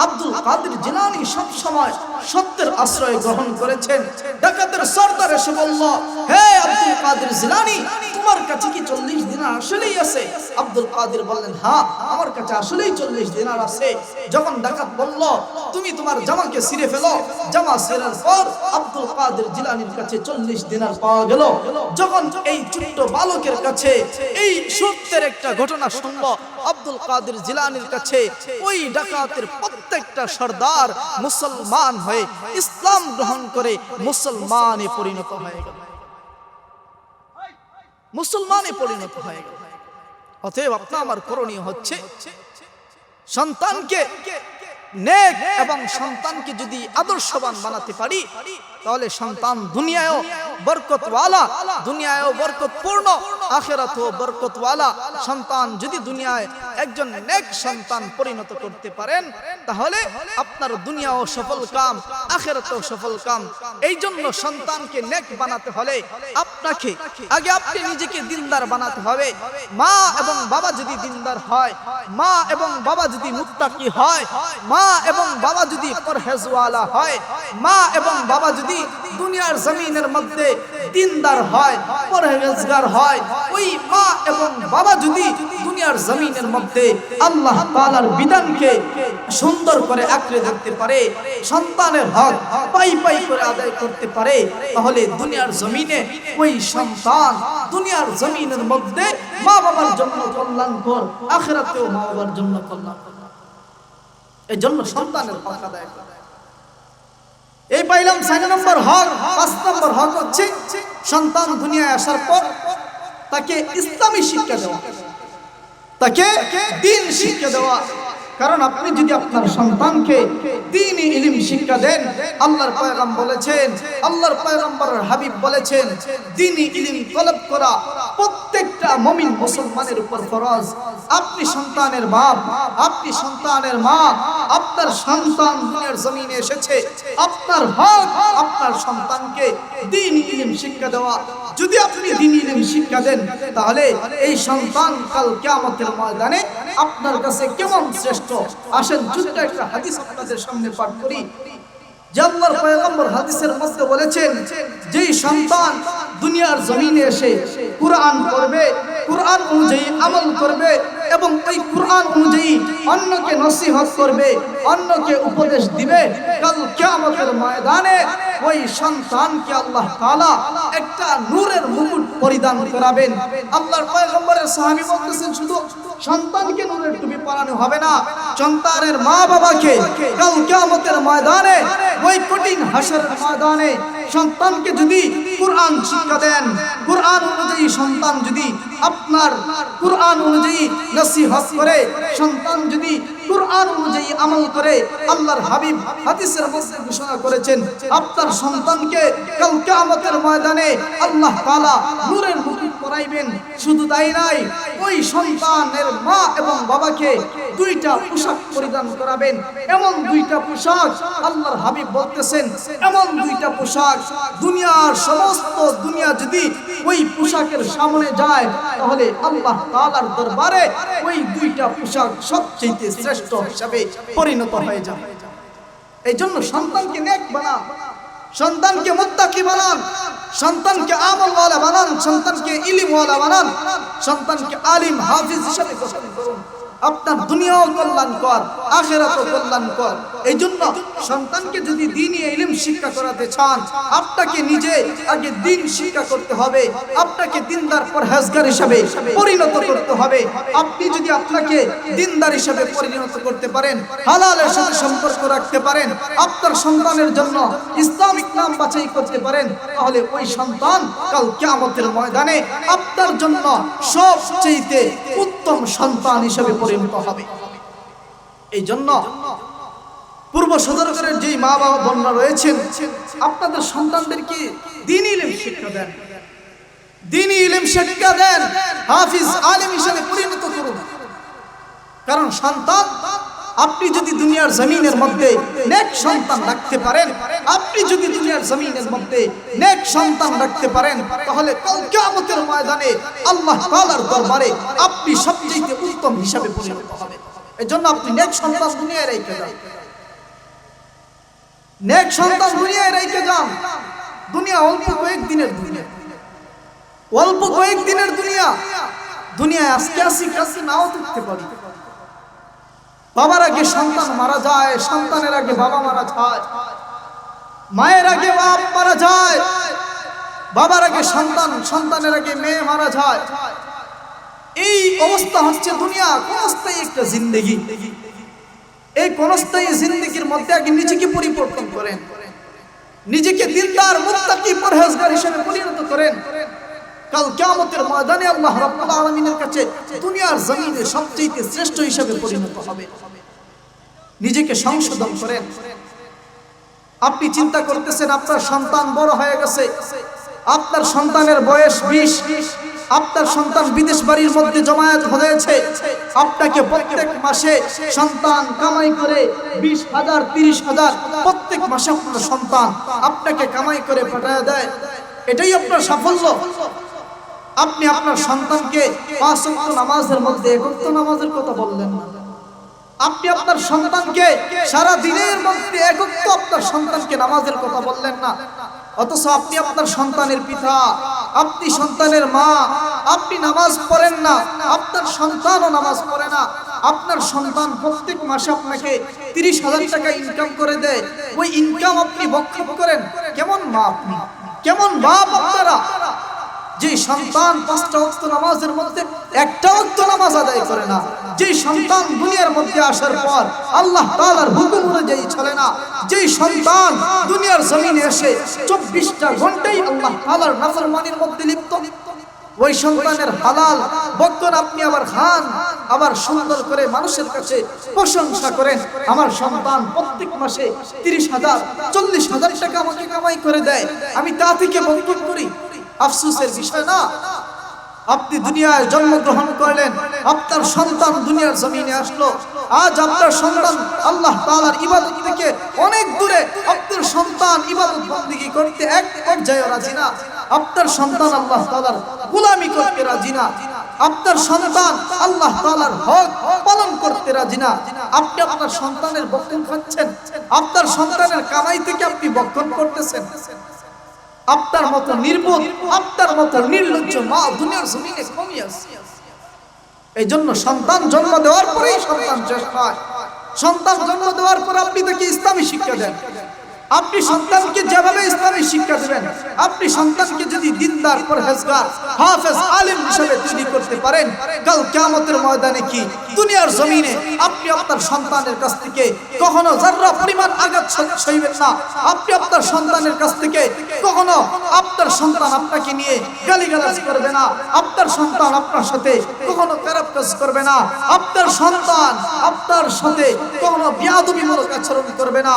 আব্দুল কাদের জিলানী সব সময় সত্যের আশ্রয় গ্রহণ করেছেন। ডাকাতের সর্দার এসে বলল, হে আব্দুল কাদের জিলানী, তোমার কাছে কি 40 দিনার আসলেই আছে? আব্দুল কাদের বললেন, হ্যাঁ আমার কাছে আসলেই 40 দিনার আছে। যখন ডাকাত বলল, তুমি তোমার জামাকে ছিঁড়ে ফেলো, জামা ছিঁড়ার পর আব্দুল কাদের জিলানীর কাছে 40 দিনার পাওয়া গেল। যখন এই ছোট্ট বালকের কাছে এই সত্যের একটা ঘটনা শুনল, আব্দুল কাদের জিলানীর কাছে ওই ডাকাতের প্রত্যেকটা সর্দার মুসলমান হয়ে ইসলাম গ্রহণ করে মুসলমানে পরিণত হয়ে গেল। অতএব আপনার আমার করণীয় হচ্ছে সন্তানকে নেক এবং সন্তানকে যদি আদর্শবান বানাতে পারি তাহলে সন্তান দুনিয়ায়ও বরকতওয়ালা, দুনিয়ায়ও বরকতপূর্ণ, আখিরাতেও বরকতওয়ালা সন্তান যদি দুনিয়ায় একজন নেক সন্তান পরিণত করতে পারেন তাহলে আপনার দুনিয়াও সফল কাম, আখিরাতেও সফল কাম। এই জন্য সন্তানকে নেক বানাতে হলে আপনাকে আগে আপনি নিজেকে দিনদার বানাতে হবে। মা এবং বাবা যদি দিনদার হয়, মা এবং বাবা যদি মুত্তাকি হয়, মা এবং বাবা যদি পরহেজওয়ালা হয়, মা এবং বাবা যদি দুনিয়ার জমিনের মধ্যে দিনদার হয়, পরহেজগার হয়, ওই মা এবং বাবা যদি দুনিয়ার জমিনের মধ্যে আল্লাহ তাআলার বিধানকে সুন্দর করে আঁকড়ে ধরতে পারে, সন্তানের হক পাই পাই করে আদায় করতে পারে, তাহলে দুনিয়ার জমিনে ওই সন্তান দুনিয়ার জমিনের মধ্যে মা বাবার জন্য কল্যাণকর, আখিরাতেও মা বাবার জন্য কল্যাণকর। এই জন্য সন্তানের হক আদায় করা। এই পাইলাম 4 নম্বর হক। 5 নম্বর হক হচ্ছে সন্তান দুনিয়ায় আসার পর তাকে ইসলামী শিক্ষা দেওয়া, তাকে দ্বীন শিক্ষা দেওয়া। কারণ আপনি যদি আপনার সন্তানকে দ্বীনি ইলম শিক্ষা দেন, আল্লাহর পয়গম্বর বলেছেন, আল্লাহর পয়গম্বরের হাবিব বলেছেন, দ্বীনি ইলম তলব করা প্রত্যেকটা মুমিন মুসলমানের উপর ফরজ। আপনি সন্তানের বাপ, আপনি সন্তানের মা, আপনার সন্তান দুনিয়ার জমিনে এসেছে, আপনার হক আপনার সন্তানকে দ্বীনি ইলম শিক্ষা দেওয়া। যদি আপনি দ্বীনি ইলম শিক্ষা দেন তাহলে এই সন্তান কাল কিয়ামতের ময়দানে আপনার কাছে কেমন শ্রেষ্ঠ। আসেন ছোট্ট একটা হাদিস আপনাদের সামনে পাঠ করি। যে আল্লাহর পয়গম্বর হাদিসের মধ্যে বলেছেন, যেই সন্তান দুনিয়ার জমিনে এসে কুরআন পড়বে, কুরআন অনুযায়ী আমল করবে এবং ওই কুরআন অনুযায়ী অন্যকে নসিহত করবে, অন্যকে উপদেশ দিবে, কাল কিয়ামতের ময়দানে ওই সন্তানকে আল্লাহ তাআলা একটা নূরের মুকুট পরিধান করাবেন। আল্লাহর পয়গম্বরের সাহাবী বলতেছেন, শুধু সন্তানকে নূরের টুপি পরানো হবে না, সন্তানের মা বাবাকে কাল কিয়ামতের ময়দানে ওই কঠিন হাসরের ময়দানে সন্তানকে যদি কুরআন শিক্ষা দেন, কুরআন অনুযায়ী সন্তান যদি আপনার কুরআন অনুযায়ী নসিহত করে, সন্তান যদি কুরআন অনুযায়ী আমল করে, আল্লাহর হাবিব হাদিসের মধ্যে ঘোষণা করেছেন আপনার সন্তানকে কাল কিয়ামতের ময়দানে আল্লাহ তাআলা নূরের মুকুট পরাইবেন। শুধু তাই নয়, ওই সন্তানের মা এবং বাবাকে 2টা পোশাক পরিধান করাবেন। এমন 2টা পোশাক আল্লাহর হাবিব বলতেছেন, এমন 2টা পোশাক দুনিয়ার সমস্ত দুনিয়া যদি ওই পোশাকের সামনে যায় তাহলে আল্লাহ তাআলার দরবারে ওই 2টা পোশাক সবচেয়ে শ্রেষ্ঠ হিসাবে পরিণত হয়ে যাবে। এই জন্য সন্তানকে নেক বানান, সন্তানকে মুত্তাকি বানান, সন্তানকে আমলওয়ালা বানান, সন্তানকে ইলমওয়ালা বানান, সন্তানকে আলিম হাফিজ হিসেবে গঠন করুন। আপনার দুনিয়াও কল্যাণকর, আখিরাতও কল্যাণকর। এই জন্য সন্তানকে যদি দ্বীনি ইলম শিক্ষা করাতে চান, আপনাকে নিজে আগে দ্বীন শিক্ষা করতে হবে, আপনাকে দিনদার পরহেজগার হিসেবে পরিণত করতে হবে। আপনি যদি আপনাকে দিনদার হিসেবে পরিণত করতে পারেন, হালালের সাথে সম্পর্ক রাখতে পারেন, আপনার সন্তানের জন্য ইসলামিক নাম বাছাই করতে পারেন, তাহলে ওই সন্তান কাল কিয়ামতের ময়দানে আপনার জন্য সবচেয়ে উত্তম সন্তান হিসেবে পরিণত হবে। এই জন্য পূর্ব সদরঘরের যেই মা বাবা বোনরা রয়েছেন, আপনাদের সন্তানদেরকে দ্বীনি ইলম শিক্ষা দেন, দ্বীনি ইলম শিক্ষা দেন, হাফিজ আলেম হিসেবে পরিণত করুন। কারণ সন্তান, আপনি যদি দুনিয়ার জমিনের মধ্যে নেক সন্তান রাখতে পারেন, আপনি যদি দুনিয়ার জমিনের মধ্যে নেক সন্তান রাখতে পারেন, তাহলে কাল কিয়ামতের ময়দানে আল্লাহ তাআলার দরবারে আপনি সবচেয়ে উত্তম হিসাবে পরিণত হবেন। এজন্য আপনি নেক সন্তান দুনিয়ায় রেখে যান, নেক সন্তান দুনিয়ায় রেখে যান। দুনিয়া অল্প কয়েকদিনের দুনিয়া, অল্প কয়েকদিনের দুনিয়া। দুনিয়ায় আজকে আসি কাছে নাও থাকতে পারি। বাবার আগে সন্তান মারা যায়, সন্তানের আগে বাবা মারা যায়, মায়ের আগে বাপ মারা যায়, বাবার আগে সন্তান, সন্তানের আগে মেয়ে মারা যায়। এই অবস্থা হচ্ছে দুনিয়া ক্ষণস্থায়ী একটা জিন্দেগি। এই ক্ষণস্থায়ী জিন্দেগির মধ্যে আগে নিজেকে পরিবর্তন করেন, নিজেকে দিনদার মুত্তাকি পরহেজগার হিসেবে পরিণত করেন। কাল কিয়ামতের ময়দানে আল্লাহ রাব্বুল আলামিনের কাছে দুনিয়ার জমিনে সবচেয়ে শ্রেষ্ঠ হিসেবে পরিণত হবে। নিজেকে সংশোধন করেন। আপনি চিন্তা করতেছেন আপনার সন্তান বড় হয়ে গেছে, আপনার সন্তানের বয়স 20, আপনার সন্তান বিদেশ বাড়ির মধ্যে জমায়েত হয়েছে, আপনাকে প্রত্যেক মাসে সন্তান কামাই করে 20,000 30,000 প্রত্যেক মাসে আপনার সন্তান আপনাকে কামাই করে পাঠায় দেয়। এটাই আপনার সাফল্য। আপনি আপনার সন্তানকে 5 ওয়াক্ত নামাজের মধ্যে 1 ওয়াক্ত নামাজের কথা বললেন না। আপনি আপনার সন্তানকে সারা দিনের মধ্যে 1 ওয়াক্ত আপনার সন্তানকে নামাজের কথা বললেন না। অথচ আপনি আপনার সন্তানের পিতা, আপনি সন্তানের মা, আপনি নামাজ পড়েন না, আপনার সন্তানও নামাজ পড়ে না। আপনার সন্তান প্রত্যেক মাসে আপনাকে 30,000 টাকা ইনকাম করে দেয়, ওই ইনকাম আপনি ভক্ষণ করেন। কেমন মা আপনি, কেমন বাপ আপনারা, যে সন্তান 5টা ওয়াক্ত নামাজের মধ্যে 1টা ওয়াক্ত নামাজ আদায় করে না, যে সন্তান দুনিয়ার মধ্যে আসার পর আল্লাহ তাআলার হুকুম অনুযায়ী চলে না, যে সন্তান দুনিয়ার জমিনে এসে 24টা ঘন্টাই আল্লাহ তাআলার নাফরমানির মধ্যে লিপ্ত, ওই সন্তানের হালাল বক্তব্য আপনি আবার খান, আবার সুন্দর করে মানুষের কাছে প্রশংসা করেন। আমার সন্তান প্রত্যেক মাসে 30,000 40,000 টাকা আমাকে কামাই করে দেয়, আমি তা থেকে বক্তব্য করি। আফসোসের বিষয় না? আপনি দুনিয়ায় জন্মগ্রহণ করলেন, আপনার সন্তান দুনিয়ার জমিনে আসলো, আজ আপনার সন্তান আল্লাহ তাআলার ইবাদত থেকে অনেক দূরে। আপনার সন্তান ইবাদত বন্দেগী করতে এক পর্যায়ে রাজি না, আপনার সন্তান আল্লাহ তাআলার গোলামি করতে রাজি না, আপনার সন্তান আল্লাহ তাআলার হক পালন করতে রাজি না। আপনি আপনার সন্তানের বক্ষণ খাচ্ছেন, আপনার সন্তানের কামাই থেকে আপনি বক্ষণ করতেছেন। আপনার মতো নির্বোধ, আপনার মতো নির্লজ্জ মা দুনিয়ার জমিনে কমই আছে। এই জন্য সন্তান জন্ম দেওয়ার পরেই সন্তান শেষ হয়। সন্তান জন্ম দেওয়ার পর আপনি তাকে ইসলামী শিক্ষা দেন। আপনি সন্তানকে যেভাবে ইসলামী শিক্ষা দেবেন, আপনি সন্তানকে যদি দিনদার পরহেজগার হাফেজ আলেম হিসেবে তৈরি করতে পারেন, কাল কিয়ামতের ময়দানে কি দুনিয়ার জমিনে আপনি আপনার সন্তানের কাছ থেকে কখনো যাররা পরিমাণ আঘাত সইবেন না। আপনি আপনার সন্তানের কাছ থেকে কখনো আপনার সন্তান আপনাকে নিয়ে গালিগালাজ করবে না, আপনার সন্তান আপনার সাথে কখনো খারাপ কাজ করবে না, আপনার সন্তান আপনার সাথে কখনো বেয়াদবিমূলক আচরণ করবে না।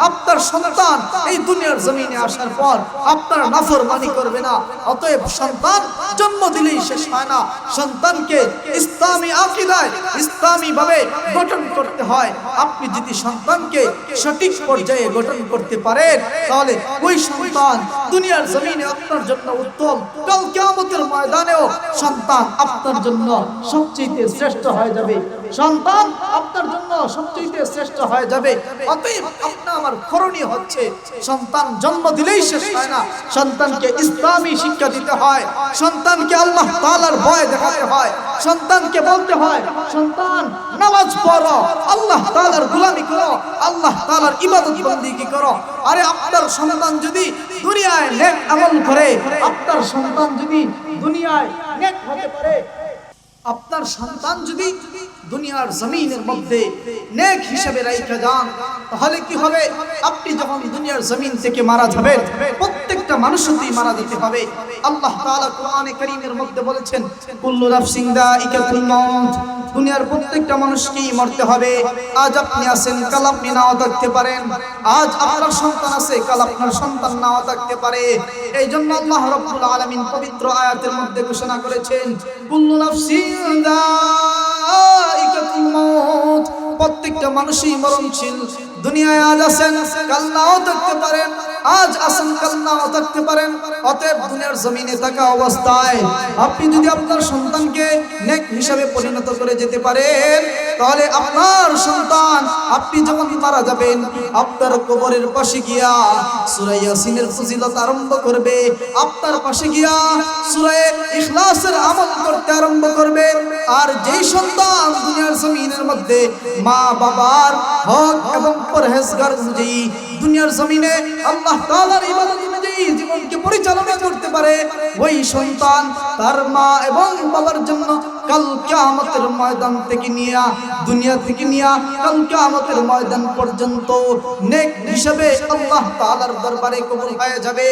আপনার সন্তান এই দুনিয়ার জমিনে আসার পর আপনার নাফরমানি করবে না। অতএব সন্তান জন্ম দিলেই শেষ হয় না, সন্তানকে ইসলামী আকীদায় ইসলামী ভাবে গঠন করতে হয়। আপনি যদি সন্তানকে সঠিক পর্যায়ে গঠন করতে পারেন, তাহলে ওই সন্তান দুনিয়ার জমিনে আপনার জন্য উত্তম, কাল কিয়ামতের ময়দানেও সন্তান আপনার জন্য সবচেয়ে শ্রেষ্ঠ হয়ে যাবে। সন্তান আপনার জন্য সবচেয়ে শ্রেষ্ঠ হয়ে যাবে। অতএব আপনার আমার করণীয় হচ্ছে সন্তান জন্ম দিলেই শেষ হয় না, সন্তানকে ইসলামী শিক্ষা দিতে হয়, সন্তানকে আল্লাহ তাআলার ভয় দেখাতে হয়, সন্তানকে বলতে হয় সন্তান নামাজ পড়ো, আল্লাহ তাআলার গোলামি করো, আল্লাহ তাআলার ইবাদত বন্দেগী করো। আরে আপনার সন্তান যদি দুনিয়ায় নেক আমল করে, আপনার সন্তান যদি দুনিয়ায় নেক হতে পারে, আপনার সন্তান যদি দুনিয়ার জমিনের মধ্যে নেক হিসেবে রাইখা যান, তাহলে কি হবে? আপনি যখন দুনিয়ার জমিন থেকে মারা যাবেন, প্রত্যেকটা মানুষকেই মারা যেতে হবে। আল্লাহ তাআলা কোরআনে কারীমের মধ্যে বলেছেন, কুল্লু নাফসিন যায়িকাতুল মাউত, দুনিয়ার প্রত্যেকটা মানুষকেই মরতে হবে। আজ আপনি আছেন, কাল আপনি নাও থাকতে পারেন। আজ আপনার সন্তান আছে, কাল আপনার সন্তান নাও থাকতে পারে। এই জন্য আল্লাহ রাব্বুল আলামিন পবিত্র আয়াতের মধ্যে ঘোষণা করেছেন, কুল্লু নাফসিন যায়িকাতুল মাউত, প্রত্যেকটা মানুষই মরণশীল। দুনিয়ায় আজ আছেন, কাল নাও থাকতে পারেন। আজ আছেন, কাল নাও থাকতে পারেন। অতএব দুনিয়ার জমিনে থাকা অবস্থায় আপনি যদি আপনার সন্তানকে নেক হিসাবে পরিণত করে যেতে পারেন, তাহলে আপনার সন্তান আপনি যখন মারা যাবেন, আপনার কবরের পাশে গিয়া সূরা ইয়াসিনের ফজিলত আরম্ভ করবে, আপনার পাশে গিয়া সূরা ইখলাসের আমল করতে আরম্ভ করবে। আর যেই সন্তান দুনিয়ার জমিনের মধ্যে মা বাবার হক এবং পরহেজগার অনুযায়ী দুনিয়ার জমিনে আল্লাহ তাআলার ইবাদত অনুযায়ী জীবনকে পরিচালনা করতে পারে, ওই সন্তান তার মা এবং বাবার জন্য কাল কিয়ামতের ময়দান থেকে নিয়ে দুনিয়া থেকে নিয়ে কাল কিয়ামতের ময়দান পর্যন্ত নেক হিসেবে আল্লাহ তাআলার দরবারে কবুল হয়ে যাবে।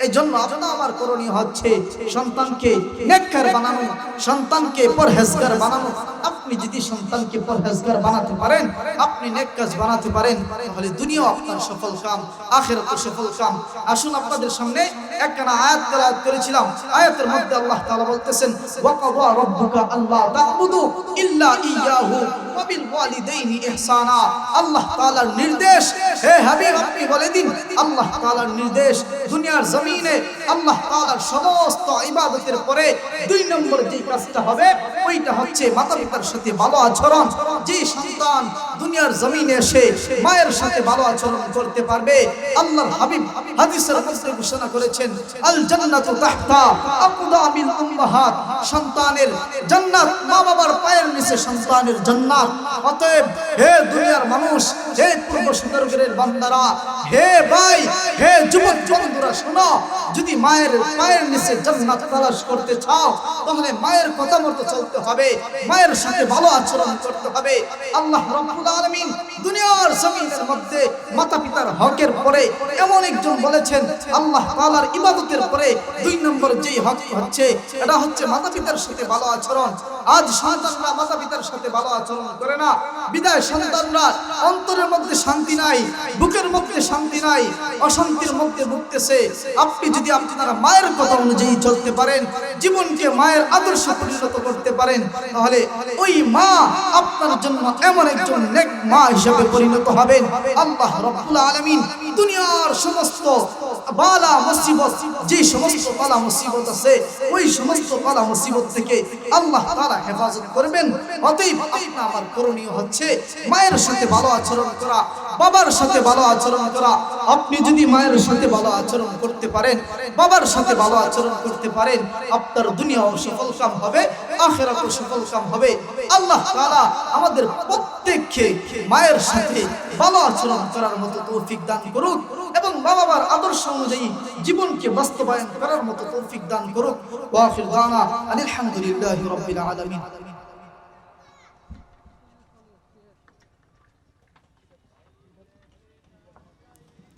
এই জন্য আপনার আমার করণীয় হচ্ছে সন্তানকে নেককার বানানো, সন্তানকে পরহেজগার বানানো। আপনি যদি সন্তানকে পরহেজগার বানাতে পারেন, আপনি নেক কাজ বানাতে পারেন, তাহলে দুনিয়াও আপনার সফল কাম, আখিরাতও সফল কাম। আসুন আপনাদের সামনে একখানা আয়াত তেলাওয়াত করেছিলাম। আয়াতের মধ্যে আল্লাহ তাআলা বলতেছেন, ওয়া কাযা রাব্বুকা আল্লা তা'বুদু ইল্লা ইয়্যাহু ওয়া বিল ওয়ালিদাইনি ইহসানা। আল্লাহ তাআলার নির্দেশ, হে হাবিব আপনি বলে দিন, আল্লাহ তাআলার নির্দেশ দুনিয়ার জমিনে আল্লাহ তাআলার সমস্ত ইবাদতের পরে 2 নম্বর যে কাজটা হবে, ওইটা হচ্ছে মাতা-পিতার সাথে ভালো আচরণ। যে সন্তান দুনিয়ার জমিনে এসে মায়ের সাথে ভালো আচরণ করতে পারবে, আল্লাহর হাবিব হাদিসের মধ্যে ঘোষণা করেছেন, আল জান্নাতু তাহতা আকদামিল উম্মাহাত, সন্তানের জান্নাত মা বাবার পায়ের নিচে সন্তানের জান্নাত। অতএব হে দুনিয়ার মানুষ, হে পূর্ব সুন্দরগড়ের বান্দারা, হে ভাই, হে যুবক বন্ধুরা, শোনো, যদি মায়ের পায়ের নিচে জান্নাত তালাশ করতে চাও, তাহলে মায়ের কথা মতো চলতে হবে, মায়ের সাথে ভালো আচরণ করতে হবে। আল্লাহ রাব্বুল আলামিন দুনিয়ার জমিনের মধ্যে মাতা-পিতার হকের পরে এমন একজন বলেছেন, আল্লাহ তাআলার ইবাদতের পরে 2 নম্বর যেই হক হচ্ছে, এটা হচ্ছে মাতা-পিতার সাথে ভালো আচরণ। আজ সন্তানরা মাতা-পিতার সাথে ভালো আচরণ করে না, বিদায় সন্তানরা অন্তরের মধ্যে শান্তি নাই, বুকের মধ্যে শান্তি নাই, অশান্তির মধ্যে ভুগতেছে। আপনি যদি আপনারা মায়ের কথা অনুযায়ী চলতে পারেন, জীবনকে মায়ের আদর্শে পরিণত করতে পারেন, তাহলে ওই মা আপনার জন্য এমন একজন নেক মা হিসেবে পরিণত হবেন। আল্লাহ রাব্বুল আলামিন দুনিয়ার সমস্ত বালা মুসিবত, যে সমস্ত বালা মুসিবত আছে, ওই সমস্ত বালা মুসিবত থেকে আল্লাহ তাআলা হেফাজত করবেন। অতএব আপনার আমার করণীয় হচ্ছে মায়ের সাথে ভালো আচরণ করা, বাবার সাথে ভালো আচরণ করা। আপনি যদি মায়ের সাথে ভালো আচরণ করতে পারেন, বাবার সাথে ভালো আচরণ করতে পারেন, আপনার দুনিয়াও সফল কাম হবে, আখিরাতও সফল কাম হবে। আল্লাহ তাআলা আমাদের প্রত্যেককে মায়ের সাথে ভালো আচরণ করার মতো তৌফিক দান করুক এবং বাবার আদর্শ অনুযায়ী জীবনকে বাস্তবায়ন করার মতো তৌফিক দান করুক। ওয়া আখির দাওয়ানা আলহামদুলিল্লাহি রাব্বিল আলামিন।